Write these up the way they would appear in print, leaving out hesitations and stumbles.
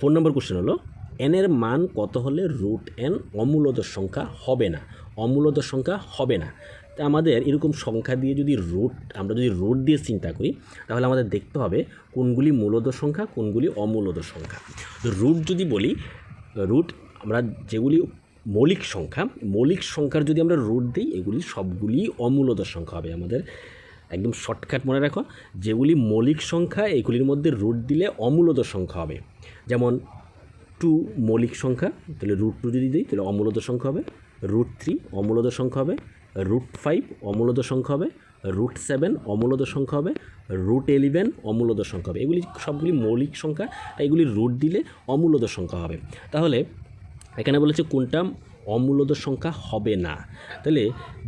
4 নম্বর question হলো n এর মান কত হলে রুট n অমূলদ সংখ্যা হবে না, অমূলদ সংখ্যা হবে না। তা আমাদের এরকম সংখ্যা দিয়ে যদি আমরা যদি রুট দিয়ে চিন্তা করি তাহলে আমাদের দেখতে হবে কোনগুলি মূলদ সংখ্যা কোনগুলি অমূলদ সংখ্যা। রুট যদি বলি, রুট আমরা যেগুলি মৌলিক সংখ্যার যদি আমরা রুট দিই এগুলি সবগুলি অমূলদ সংখ্যা হবে। আমাদের একদম শর্টকাট মনে রাখো, যেগুলি মৌলিক সংখ্যা এগুলির মধ্যে রুট দিলে অমূলদ সংখ্যা হবে। যেমন 2 মৌলিক সংখ্যা, তাহলে √2 যদি দিই তাহলে অমূলদ সংখ্যা হবে। √3 অমূলদ সংখ্যা হবে। √5 অমূলদ সংখ্যা হবে। √7 অমূলদ সংখ্যা হবে। √11 অমূলদ সংখ্যা হবে। এগুলি সবগুলি মৌলিক সংখ্যা, এগুলি রুট দিলে অমূলদ সংখ্যা হবে। তাহলে এখানে বলেছে কোনটা অমূলদ সংখ্যা হবে না। তাহলে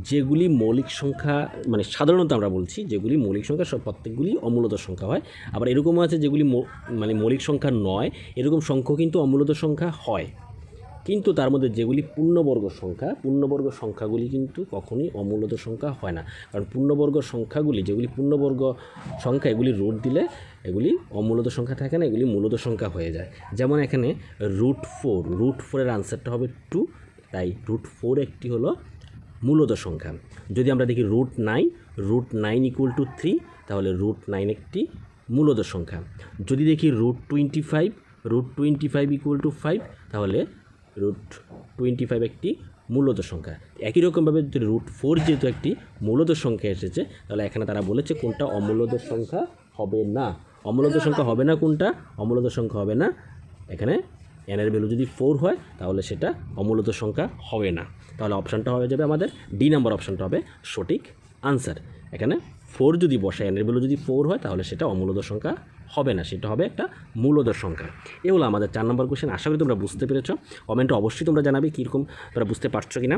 যেগুলি মৌলিক সংখ্যা মানে সাধারণত আমরা বলছি যেগুলি মৌলিক সংখ্যা সব প্রত্যেকগুলি অমূলদ সংখ্যা হয়। আবার এরকমও আছে যেগুলি মানে মৌলিক সংখ্যা নয়, এরকম সংখ্যাও কিন্তু অমূলদ সংখ্যা হয়। কিন্তু তার মধ্যে যেগুলি পূর্ণবর্গ সংখ্যাগুলি কিন্তু কখনোই অমূলদ সংখ্যা হয় না। কারণ পূর্ণবর্গ সংখ্যাগুলি যেগুলি পূর্ণবর্গ সংখ্যা এগুলি রুট দিলে এগুলি অমূলদ সংখ্যা থাকে না, এগুলি মূলদ সংখ্যা হয়ে যায়। যেমন এখানে √4 আনসারটা হবে 2, তাই √4 একটি হলো মূলদ সংখ্যা। যদি আমরা দেখি √9 ইকুয়াল টু 3, তাহলে √9 একটি মূলদ সংখ্যা। যদি দেখি √25 ইকুয়াল টু 5, তাহলে √25 একটি মূলদ সংখ্যা। একই রকমভাবে যদি √4 যেহেতু একটি মূলদ সংখ্যা এসেছে, তাহলে এখানে তারা বলেছে কোনটা অমূলদ সংখ্যা হবে না। অমূলদ সংখ্যা হবে না কোনটা? অমূলদ সংখ্যা হবে না এখানে n এর ভ্যালু যদি 4 হয় তাহলে সেটা অমূলদ সংখ্যা হবে না। তাহলে অপশানটা হয়ে যাবে আমাদের ডি নাম্বার অপশানটা হবে সঠিক আনসার। এখানে 4 যদি বসে n এর ভ্যালু যদি 4 হয় তাহলে সেটা অমূলদ সংখ্যা হবে না, সেটা হবে একটা মূলদ সংখ্যা। এ হলো আমাদের 4 নম্বর কোশ্চেন। আশা করি তোমরা বুঝতে পেরেছ। কমেন্টে অবশ্যই তোমরা জানাবে কীরকম তোমরা বুঝতে পারছো কিনা।